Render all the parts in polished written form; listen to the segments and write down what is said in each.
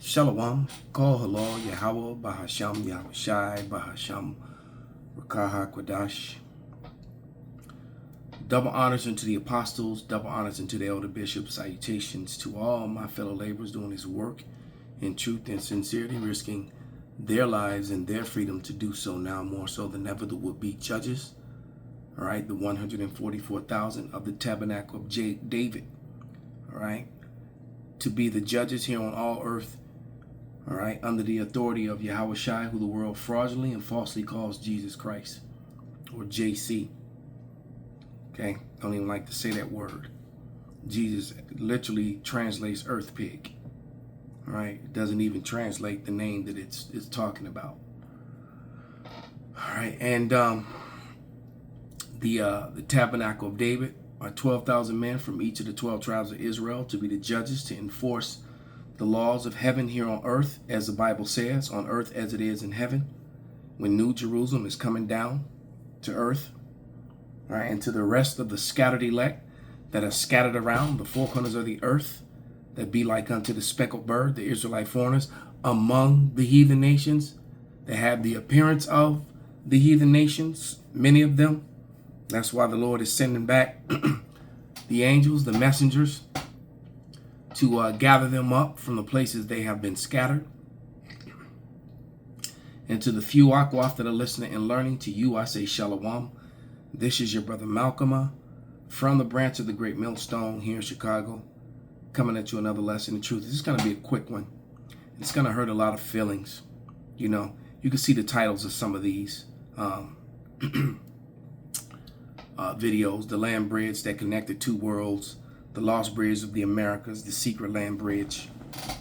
Shalom, Kol Halal, Yahweh, Bahasham, Yahushai, Bahasham, Rakaha, Kwadash. Double honors unto the apostles, double honors unto the elder bishops, salutations to all my fellow laborers doing his work in truth and sincerity, risking their lives and their freedom to do so now more so than ever. The would-be judges, all right, the 144,000 of the tabernacle of David, all right, to be the judges here on all earth, all right, under the authority of Yahushai, who the world fraudulently and falsely calls Jesus Christ, or JC. Okay, don't even like to say that word. Jesus literally translates earth pig. All right, it doesn't even translate the name that it's talking about. All right, and the tabernacle of David are 12,000 men from each of the 12 tribes of Israel to be the judges to enforce the laws of heaven here on earth, as the Bible says, on earth as it is in heaven. When New Jerusalem is coming down to earth, all right, and to the rest of the scattered elect that are scattered around the four corners of the earth, that be like unto the speckled bird, the Israelite foreigners among the heathen nations, that have the appearance of the heathen nations, many of them. That's why the Lord is sending back the angels, the messengers, to gather them up from the places they have been scattered. And to the few Akwaf that are listening and learning, to you I say Shalom. This is your brother Malcolm from the branch of the Great Millstone here in Chicago, coming at you another lesson in truth. This is going to be a quick one. It's going to hurt a lot of feelings. You know, you can see the titles of some of these videos: the land bridge that connected two worlds, the lost bridge of the Americas, the secret land bridge,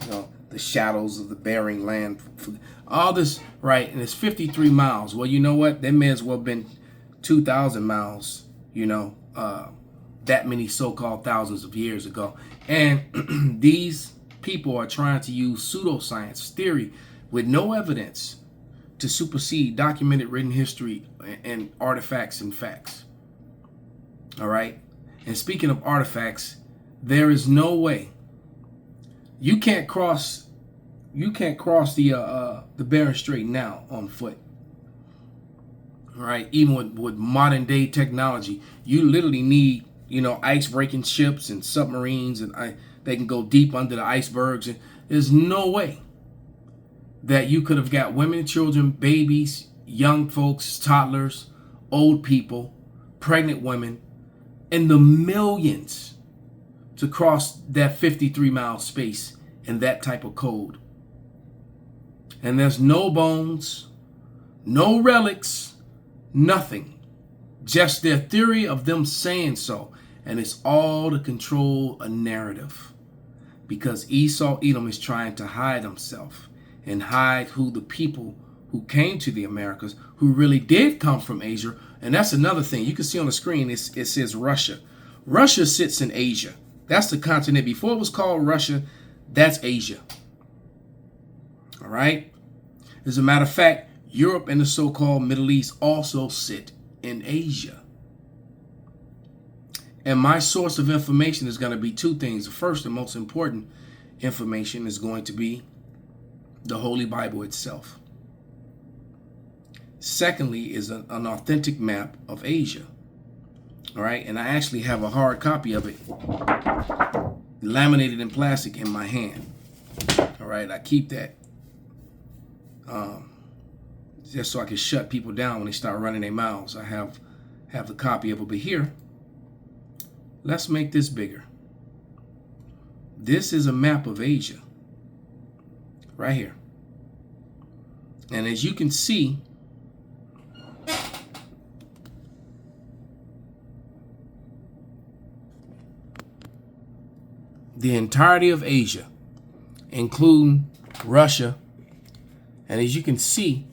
you know, the shadows of the Bering land, all this, right? And it's 53 miles. Well, you know what? That may as well have been 2,000 miles, you know, that many so-called thousands of years ago. And these people are trying to use pseudoscience theory with no evidence to supersede documented written history and artifacts and facts. All right. And speaking of artifacts, there is no way you can't cross the Bering Strait now on foot. All right, even with modern day technology, you literally need, you know, ice breaking ships and submarines, and they can go deep under the icebergs. And there's no way that you could have got women, children, babies, young folks, toddlers, old people, pregnant women, and the millions to cross that 53-mile space in that type of code. And there's no bones, no relics, nothing. Just their theory of them saying so. And it's all to control a narrative. Because Esau Edom is trying to hide himself and hide who the people who came to the Americas, who really did come from Asia. And that's another thing. You can see on the screen, it says Russia. Russia sits in Asia. That's the continent. Before it was called Russia, that's Asia. All right? As a matter of fact, Europe and the so-called Middle East also sit in Asia. And my source of information is going to be two things. The first and most important information is going to be the Holy Bible itself. Secondly is an authentic map of Asia. All right, and I actually have a hard copy of it, laminated in plastic, in my hand. All right, I keep that just so I can shut people down when they start running their mouths. I have the copy of it. But here, let's make this bigger. This is a map of Asia, right here. And as you can see, the entirety of Asia, including Russia, and as you can see,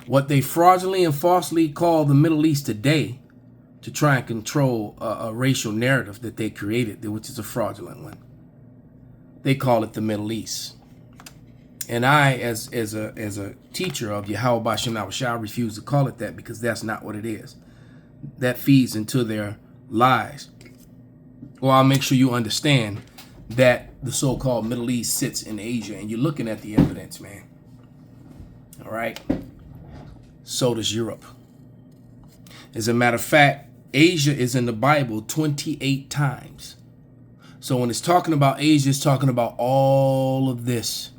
what they fraudulently and falsely call the Middle East today to try and control a racial narrative that they created, which is a fraudulent one. They call it the Middle East. And I, as a teacher of Yahweh Bashem Yahushua, refuse to call it that, because that's not what it is. That feeds into their lies. Well, I'll make sure you understand that the so-called Middle East sits in Asia, and you're looking at the evidence, man. All right. So does Europe. As a matter of fact, Asia is in the Bible 28 times. So when it's talking about Asia, it's talking about all of this.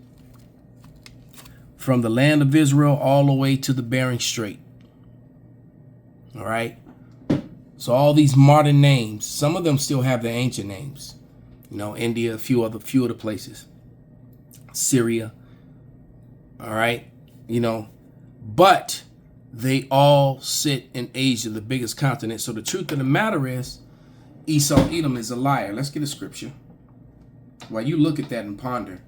From the land of Israel all the way to the Bering Strait. All right. So all these modern names, some of them still have their ancient names. You know, India, a few other places. Syria. All right. You know, but they all sit in Asia, the biggest continent. So the truth of the matter is, Esau Edom is a liar. Let's get a scripture. While you look at that and ponder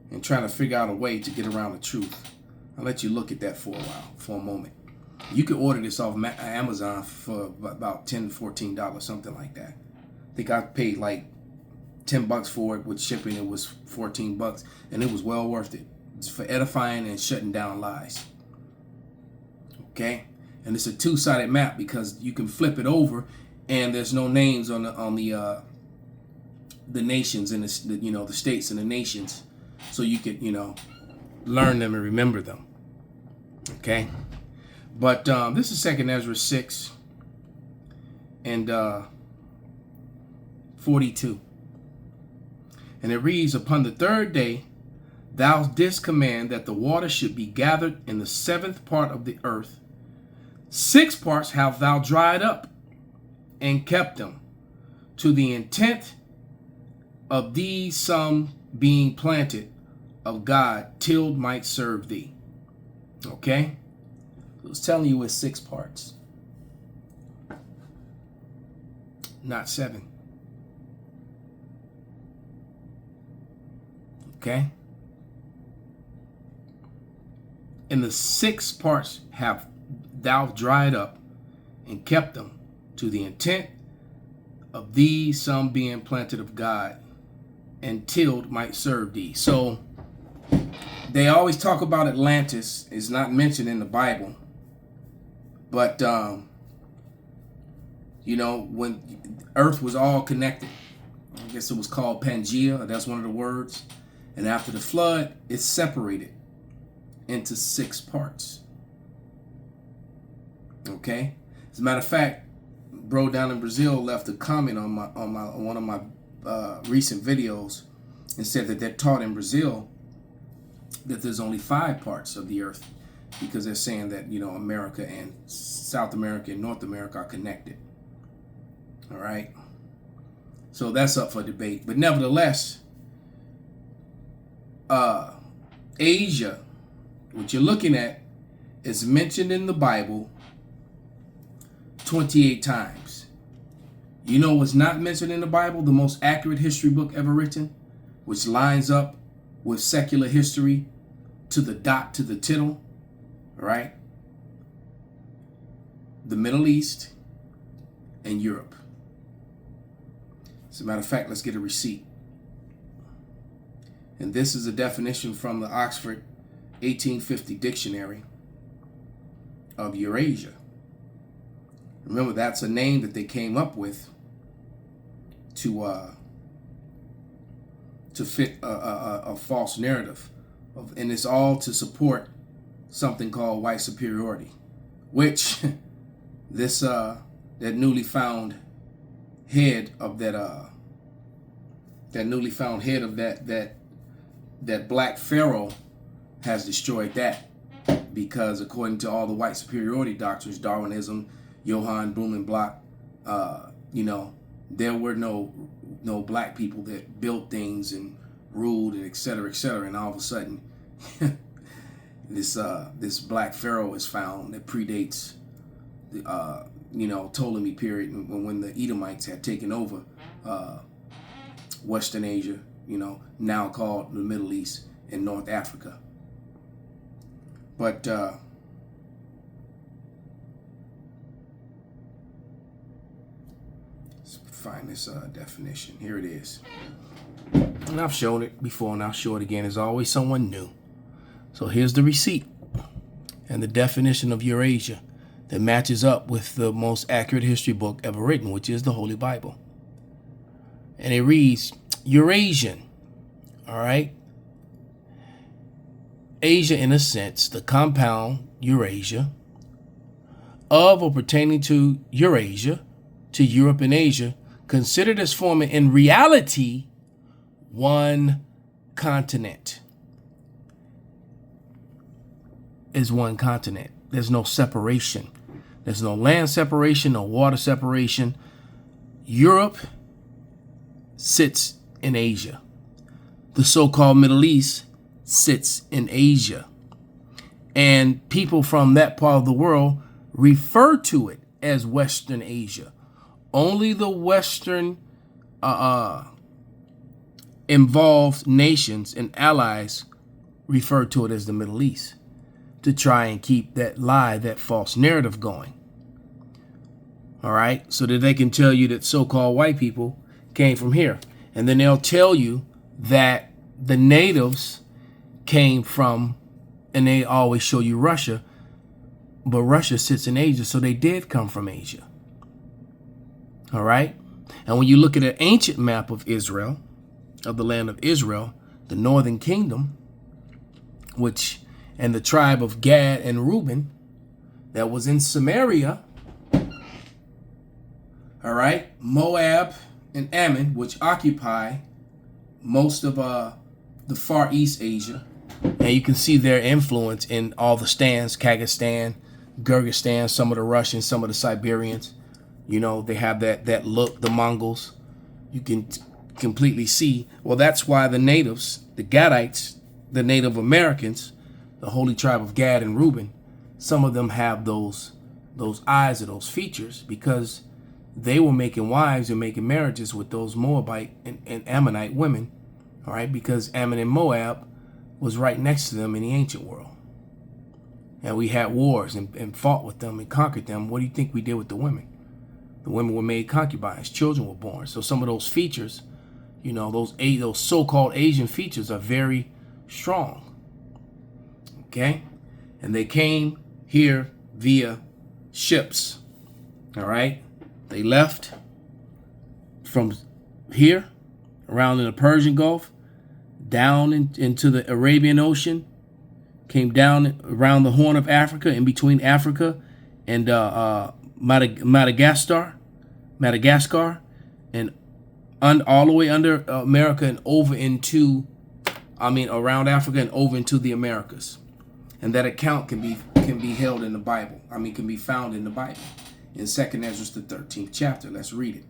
and try to figure out a way to get around the truth, I'll let you look at that for a while, for a moment. You could order this off Amazon for about $10, $14, something like that. I think I paid like $10 for it with shipping. It was $14, and it was well worth it. It's for edifying and shutting down lies. Okay, and it's a two-sided map because you can flip it over, and there's no names on the nations and the states and the nations, so you could learn them and remember them. Okay, but this is 2 Ezra 6 and 42, and it reads, "Upon the third day thou didst command that the water should be gathered in the seventh part of the earth. 6 parts have thou dried up and kept them, to the intent of these some being planted of God tilled might serve thee." Okay? I was telling you it's 6 parts. Not 7. Okay? And the 6 parts have thou dried up and kept them, to the intent of these some being planted of God and tilled might serve thee. So they always talk about Atlantis. It's not mentioned in the Bible, but when Earth was all connected, I guess it was called Pangea. That's one of the words. And after the flood, it's separated into 6 parts. Okay. As a matter of fact, bro down in Brazil left a comment on one of my recent videos and said that they're taught in Brazil that there's only 5 parts of the earth, because they're saying that America and South America and North America are connected. All right. So that's up for debate, but nevertheless, Asia, what you're looking at, is mentioned in the Bible 28 times. You know what's not mentioned in the Bible? The most accurate history book ever written, which lines up with secular history to the dot, to the tittle, right? The Middle East and Europe. As a matter of fact, let's get a receipt. And this is a definition from the Oxford 1850 Dictionary of Eurasia. Remember, that's a name that they came up with to fit a false narrative, and it's all to support something called white superiority, which this that newly found head of that black pharaoh has destroyed that, because according to all the white superiority doctrines, Darwinism, Johann Blumenbach, there were no black people that built things and ruled and et cetera, and all of a sudden this black pharaoh is found that predates the Ptolemy period, when the Edomites had taken over Western Asia, now called the Middle East and North Africa. But let's find this definition. Here it is. And I've shown it before, and I'll show it again. There's always someone new. So here's the receipt and the definition of Eurasia that matches up with the most accurate history book ever written, which is the Holy Bible. And it reads, Eurasian, all right? Asia, in a sense, the compound Eurasia, of or pertaining to Eurasia, to Europe and Asia, considered as forming in reality one continent. Is one continent. There's no separation. There's no land separation, no water separation. Europe sits in Asia. The so-called Middle East sits in Asia. And people from that part of the world refer to it as Western Asia. Only the Western involved nations and allies refer to it as the Middle East to try and keep that lie, that false narrative going. All right, so that they can tell you that so-called white people came from here. And then they'll tell you that the natives came from, and they always show you Russia, but Russia sits in Asia, so they did come from Asia. All right, and when you look at an ancient map of Israel, of the land of Israel, the northern kingdom, which, and the tribe of Gad and Reuben, that was in Samaria, all right, Moab and Ammon, which occupy most of the Far East Asia. And you can see their influence in all the stands, Kyrgyzstan, Kyrgyzstan, some of the Russians, some of the Siberians. You know, they have that look, the Mongols. You can completely see. Well, that's why the natives, the Gadites, the Native Americans, the holy tribe of Gad and Reuben, some of them have those eyes or those features because they were making wives and making marriages with those Moabite and Ammonite women, all right, because Ammon and Moab was right next to them in the ancient world. And we had wars and fought with them and conquered them. What do you think we did with the women? The women were made concubines. Children were born. So some of those features, you know, those so-called Asian features are very strong. Okay? And they came here via ships. All right? They left from here, around in the Persian Gulf, down into the Arabian Ocean, came down around the Horn of Africa, in between Africa and Madagascar, and all the way under America and over into, around Africa and over into the Americas. And that account can be held in the Bible. Can be found in the Bible. In 2nd Ezra, the 13th chapter. Let's read it.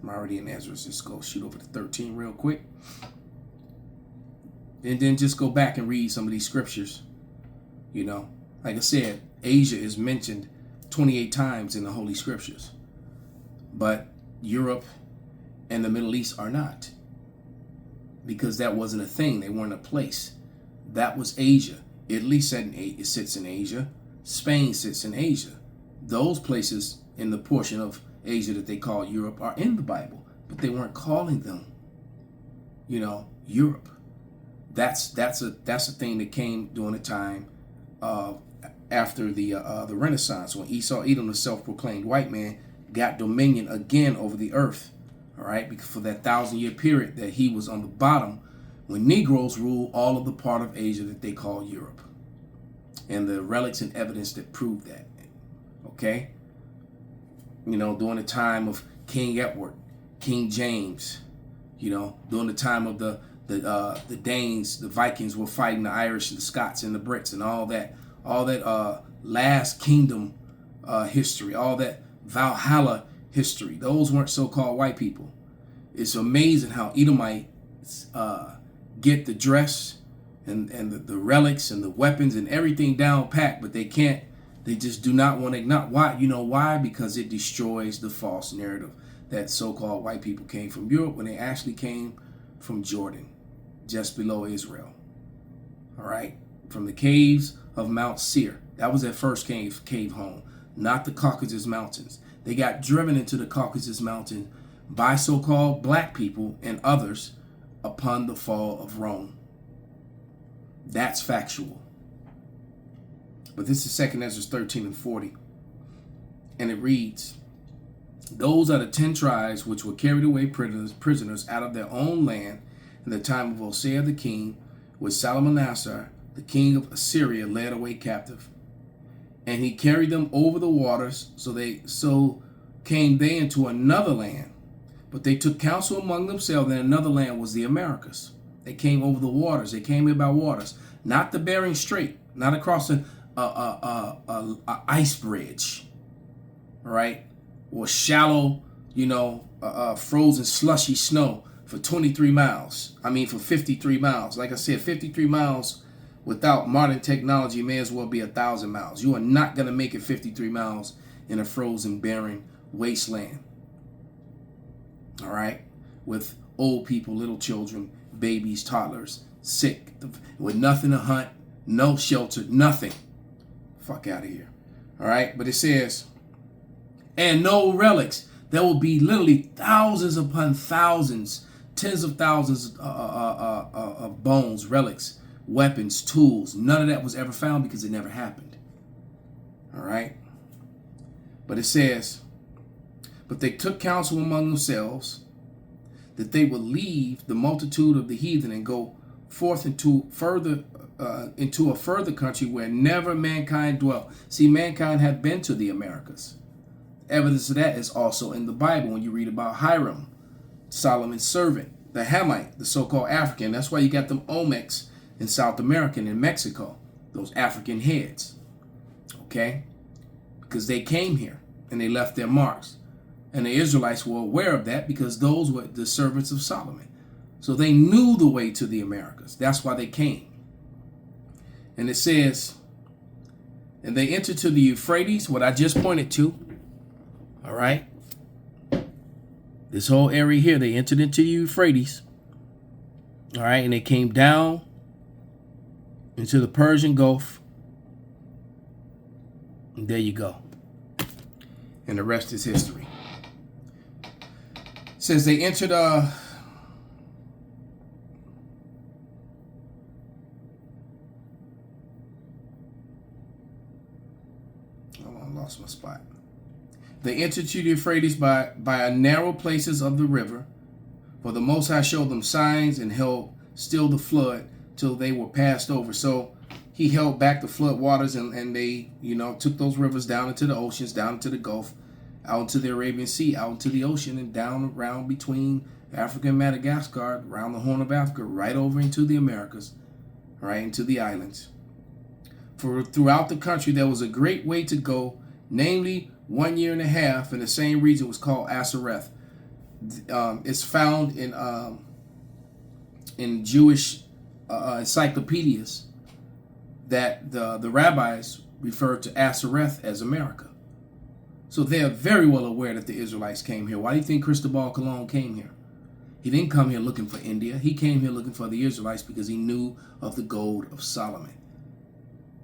I'm already in Ezra. Just go shoot over to 13 real quick. And then just go back and read some of these scriptures. You know, like I said, Asia is mentioned 28 times in the Holy Scriptures. But Europe and the Middle East are not. Because that wasn't a thing. They weren't a place. That was Asia. Italy sits in Asia. Spain sits in Asia. Those places in the portion of Asia that they call Europe are in the Bible. But they weren't calling them, Europe. That's a thing that came during the time after the Renaissance, when Esau, Edom, the self-proclaimed white man, got dominion again over the earth. All right, because for that 1,000-year period that he was on the bottom, when Negroes ruled all of the part of Asia that they call Europe, and the relics and evidence that prove that. Okay, during the time of King Edward, King James, during the time of the Danes, the Vikings were fighting the Irish and the Scots and the Brits and all that last kingdom history, all that Valhalla history. Those weren't so-called white people. It's amazing how Edomites get the dress and the relics and the weapons and everything down packed, but they can't. They just do not want to acknowledge. Why? You know why? Because it destroys the false narrative that so-called white people came from Europe when they actually came from Jordan, just below Israel. All right, from the caves of Mount Seir. That was their first cave home, not the Caucasus Mountains. They got driven into the Caucasus Mountains by so-called black people and others upon the fall of Rome. That's factual. But this is 2nd Ezra 13 and 40. And it reads, Those are the 10 tribes which were carried away prisoners out of their own land in the time of Hosea the king, which Salmanassar, the king of Assyria, led away captive. And he carried them over the waters, so came they into another land. But they took counsel among themselves, and another land was the Americas. They came over the waters. They came here by waters, not the Bering Strait, not across a ice bridge, all right, or shallow, frozen slushy snow for 23 miles. I mean, for 53 miles. Like I said, 53 miles without modern technology may as well be 1,000 miles. You are not going to make it 53 miles in a frozen, barren wasteland. All right, with old people, little children, babies, toddlers, sick, with nothing to hunt, no shelter, nothing. Fuck out of here. All right, but it says, and no relics. There will be literally thousands upon thousands, tens of thousands of bones, relics, weapons, tools. None of that was ever found because it never happened. All right, but it says, but they took counsel among themselves that they would leave the multitude of the heathen and go forth into a further country where never mankind dwelt. See, mankind had been to the Americas. Evidence of that is also in the Bible when you read about Hiram, Solomon's servant, the Hamite, the so-called African. That's why you got them Olmecs in South America and in Mexico, those African heads. Okay? Because they came here and they left their marks. And the Israelites were aware of that because those were the servants of Solomon. So they knew the way to the Americas. That's why they came. And it says, and they entered to the Euphrates, what I just pointed to. All right. This whole area here, they entered into the Euphrates. All right. And they came down into the Persian Gulf. And there you go. And the rest is history. It says they entered I lost my spot. They entered to the Euphrates by a narrow places of the river, for the Most High showed them signs and held still the flood till they were passed over. So he held back the flood waters and they, took those rivers down into the oceans, down into the Gulf, out into the Arabian Sea, out into the ocean, and down around between Africa and Madagascar, around the Horn of Africa, right over into the Americas, right into the islands. For throughout the country there was a great way to go, namely 1 year and a half, and the same region was called Asareth. It's found in Jewish encyclopedias that the rabbis referred to Asareth as America. So they are very well aware that the Israelites came here. Why do you think Cristobal Colon came here? He didn't come here looking for India. He came here looking for the Israelites because he knew of the gold of Solomon.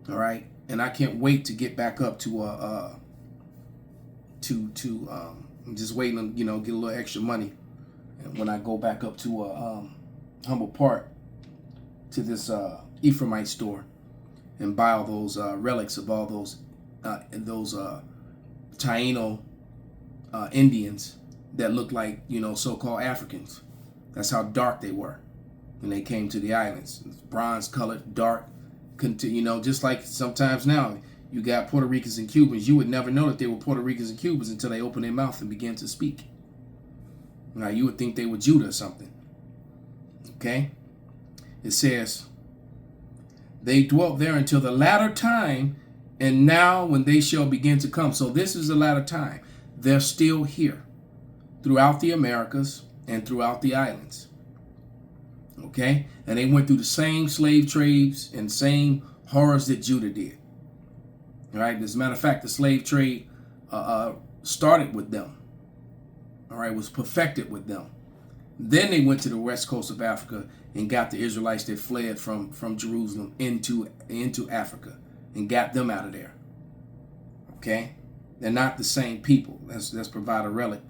All right, and I can't wait to get back up to I'm just waiting on get a little extra money, and when I go back up to Humble Park to this Ephraimite store and buy all those relics of all those Taino Indians that look like so-called Africans. That's how dark they were when they came to the islands. Bronze colored, dark. Just like sometimes now you got Puerto Ricans and Cubans. You would never know that they were Puerto Ricans and Cubans until they opened their mouth and began to speak. Now you would think they were Judah or something. Okay? It says, they dwelt there until the latter time, and now when they shall begin to come. So this is the latter time. They're still here throughout the Americas and throughout the islands. Okay? And they went through the same slave trades and same horrors that Judah did. All right? As a matter of fact, the slave trade started with them. All right? Was perfected with them. Then they went to the west coast of Africa and got the Israelites that fled from Jerusalem into Africa and got them out of there. Okay? They're not the same people. Let's provide a relic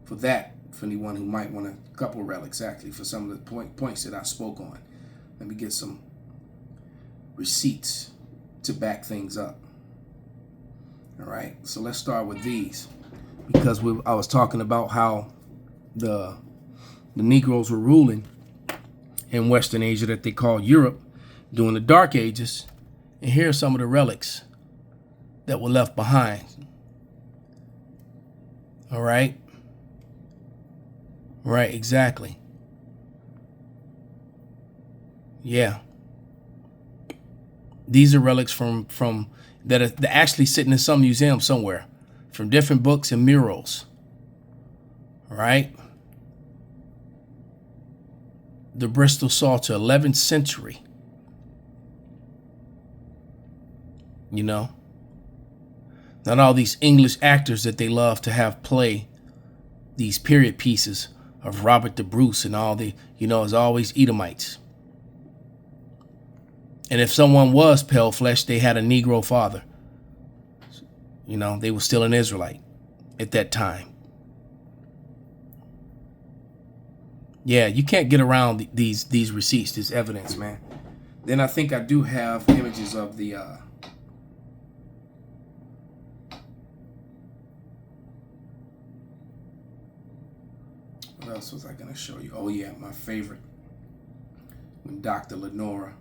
for that, for anyone who might want a couple relics, actually, for some of the points that I spoke on. Let me get some receipts to back things up. All right, so let's start with these. because I was talking about how the Negroes were ruling in Western Asia that they call Europe during the Dark Ages. And here are some of the relics that were left behind. All right. Right, exactly. Yeah. These are relics from that are actually sitting in some museum somewhere, from different books and murals. All right. The Bristol Psalter, 11th century. You know, not all these English actors that they love to have play these period pieces of Robert the Bruce and all the, it's always Edomites. And if someone was pale flesh, they had a Negro father. They were still an Israelite at that time. Yeah, you can't get around these receipts, this evidence, man. Then I think I do have images of the what else was I going to show you? Oh, yeah, my favorite. When Dr. Lenora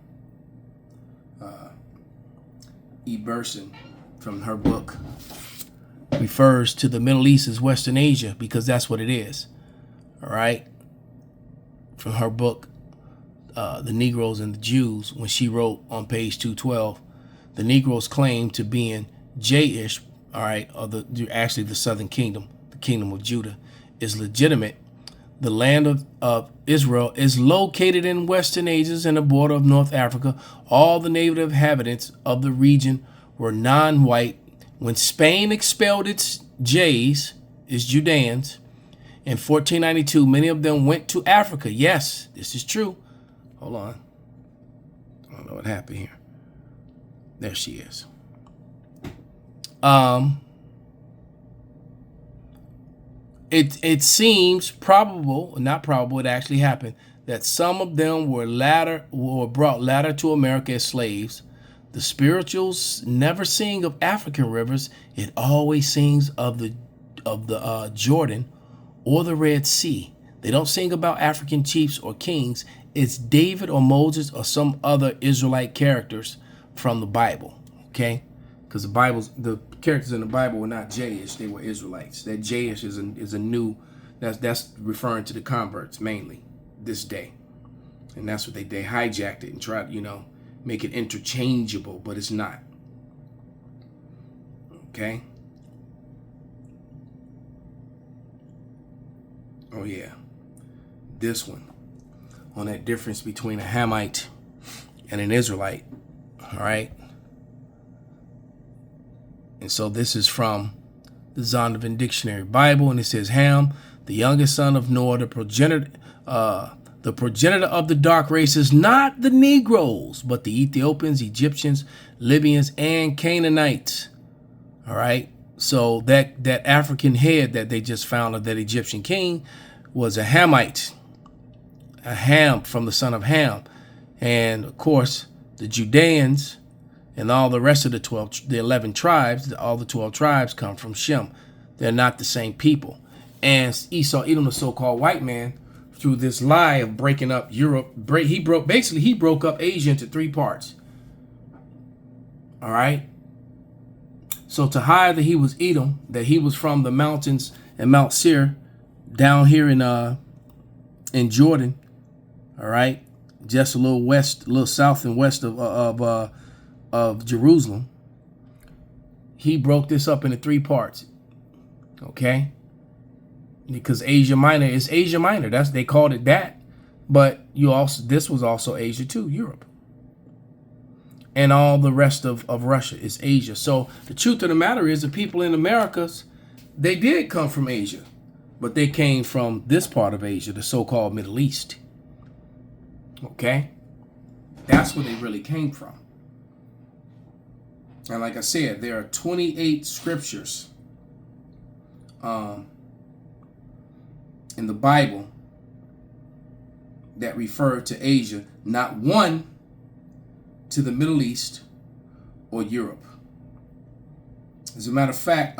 E. Burson, from her book, refers to the Middle East as Western Asia, because that's what it is. All right? From her book, The Negroes and the Jews, when she wrote on page 212, the Negroes claim to being Jayish, all right, or actually the southern kingdom, the kingdom of Judah, is legitimate. The land of Israel is located in Western Asia and the border of North Africa. All the native inhabitants of the region were non-white. When Spain expelled its Jays, its Judeans, in 1492, many of them went to Africa. Yes, this is true. Hold on. I don't know what happened here. There she is. It seems probable, not probable, it actually happened, that some of them were brought latter to America as slaves. The spirituals never sing of African rivers. It always sings of the Jordan or the Red Sea. They don't sing about African chiefs or kings. It's David or Moses or some other Israelite characters from the Bible. Okay? Because the characters in the Bible were not Jayish, they were Israelites. That Jayish is a new, that's referring to the converts mainly this day. And that's what they hijacked it and tried, make it interchangeable, but it's not. Okay? Oh yeah. This one, on that difference between a Hamite and an Israelite. All right? And so this is from the Zondervan Dictionary Bible, and it says Ham, the youngest son of Noah, the progenitor of the dark races, not the Negroes, but the Ethiopians, Egyptians, Libyans, and Canaanites. All right. So that African head that they just found of that Egyptian king was a Hamite, a Ham from the son of Ham. And of course, the Judeans and all the rest of the 11 tribes, all the 12 tribes come from Shem. They're not the same people. And Esau, Edom, the so-called white man, through this lie of breaking up Europe, he broke up Asia into 3 parts. All right. So to hide that he was Edom, that he was from the mountains and Mount Seir, down here in Jordan, all right, just a little south and west of Jerusalem, he broke this up into 3 parts. Okay. Because Asia Minor is Asia Minor. They called it that. But this was also Asia too, Europe. And all the rest of Russia is Asia. So the truth of the matter is the people in Americas, they did come from Asia. But they came from this part of Asia, the so-called Middle East. Okay? That's where they really came from. And like I said, there are 28 scriptures in the Bible that refer to Asia, not one to the Middle East or Europe. As a matter of fact,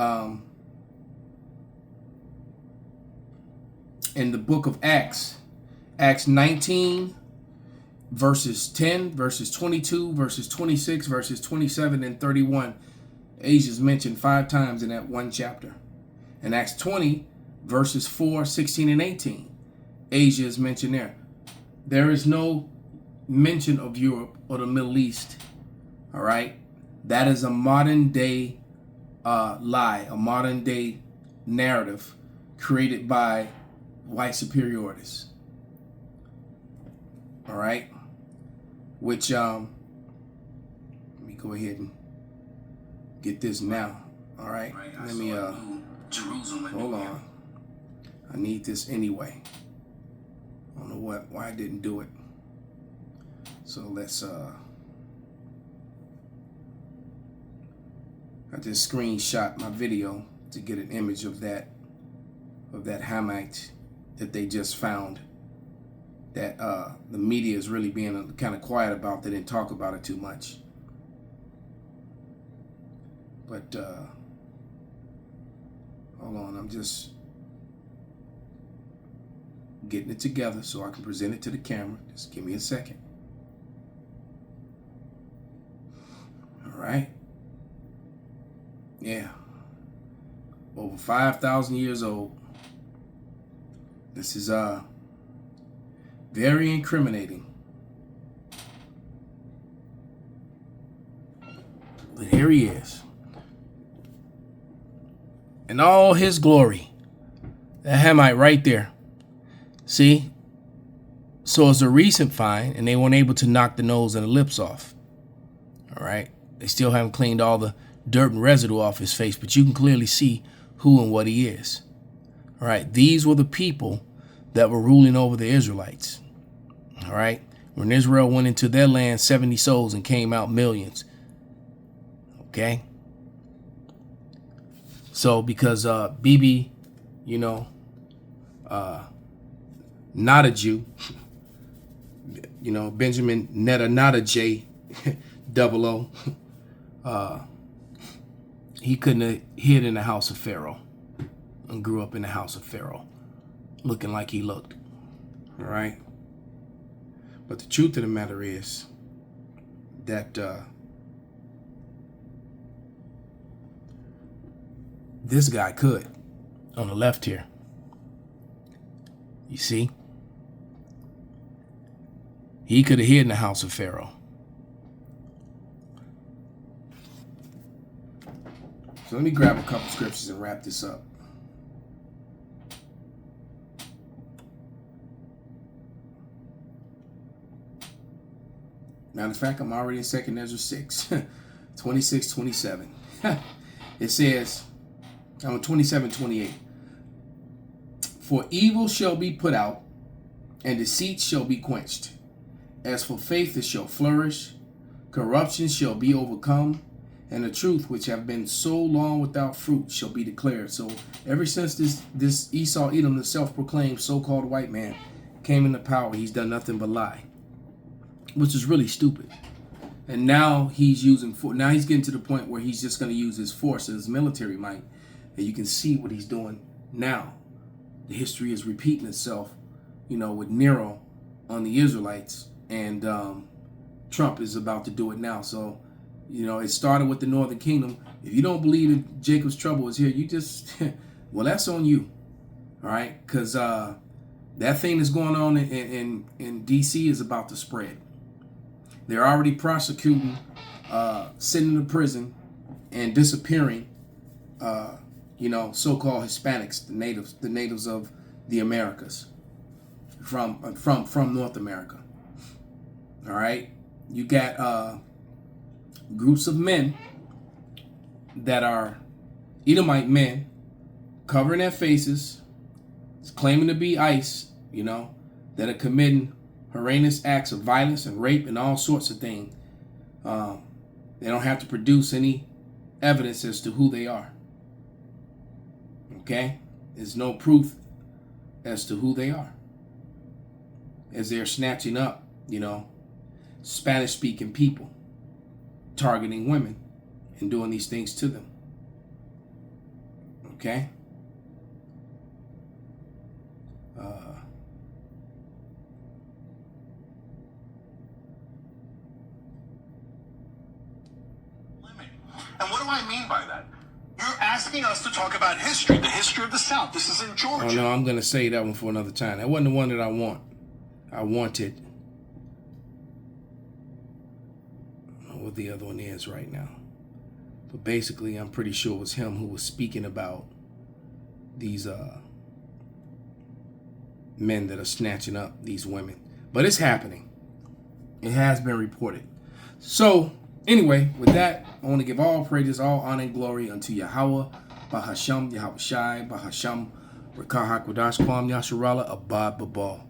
in the book of Acts, Acts 19, verses 10, verses 22, verses 26, verses 27, and 31. Asia is mentioned 5 times in that one chapter. In Acts 20, verses 4, 16, and 18, Asia is mentioned there. There is no mention of Europe or the Middle East. All right? That is a modern day lie, a modern day narrative created by white superiorities. All right? Which, let me go ahead and get this now. All right? Let me, hold on. I need this anyway. I don't know why I didn't do it. So let's, I just screenshot my video to get an image of that Hamite that they just found, that the media is really being kind of quiet about. They didn't talk about it too much. But hold on, I'm just getting it together so I can present it to the camera. Just give me a second. All right. Yeah. Over 5,000 years old. This is very incriminating. But here he is. In all his glory. That Hamite right there. See? So it's a recent find, and they weren't able to knock the nose and the lips off. All right? They still haven't cleaned all the dirt and residue off his face, but you can clearly see who and what he is. All right? These were the people that were ruling over the Israelites. All right? When Israel went into their land, 70 souls and came out millions. Okay? So because Bibi, not a Jew, Benjamin Netta, not a J, 00, he couldn't have hid in the house of Pharaoh and grew up in the house of Pharaoh, looking like he looked. All right? But the truth of the matter is that this guy could, on the left here. You see? He could have hid in the house of Pharaoh. So let me grab a couple scriptures and wrap this up. Matter of fact, I'm already in 2 Ezra 6, 26, 27. It says, 27, 28. For evil shall be put out, and deceit shall be quenched. As for faith, it shall flourish. Corruption shall be overcome, and the truth which have been so long without fruit shall be declared. So ever since this Esau Edom, the self-proclaimed so-called white man, came into power, he's done nothing but lie, which is really stupid. And now he's getting to the point where he's just going to use his force and his military might. And you can see what he's doing now. The history is repeating itself, with Nero on the Israelites, and Trump is about to do it now. So, it started with the Northern Kingdom. If you don't believe that Jacob's trouble is here, you just, well, that's on you. All right? Because that thing that's going on in D.C. is about to spread. They're already prosecuting, sending to prison, and disappearing, so-called Hispanics, the natives of the Americas, from North America. All right, you got groups of men that are Edomite men, covering their faces, claiming to be ICE, that are committing horrendous acts of violence and rape and all sorts of things. They don't have to produce any evidence as to who they are. Okay? There's no proof as to who they are. As they're snatching up, Spanish-speaking people, targeting women and doing these things to them. Okay? And what do I mean by that? You're asking us to talk about history, the history of the South. This is in Georgia. Oh no, I'm gonna say that one for another time. That wasn't the one that I want. I wanted. I don't know what the other one is right now. But basically, I'm pretty sure it was him who was speaking about these men that are snatching up these women. But it's happening. It has been reported. So, anyway, with that, I want to give all praises, all honor and glory unto Yahweh, Bahasham, Yahweh Shai, Bahasham, Rekah HaKodash, Kwam Yasharala, Abad Babal.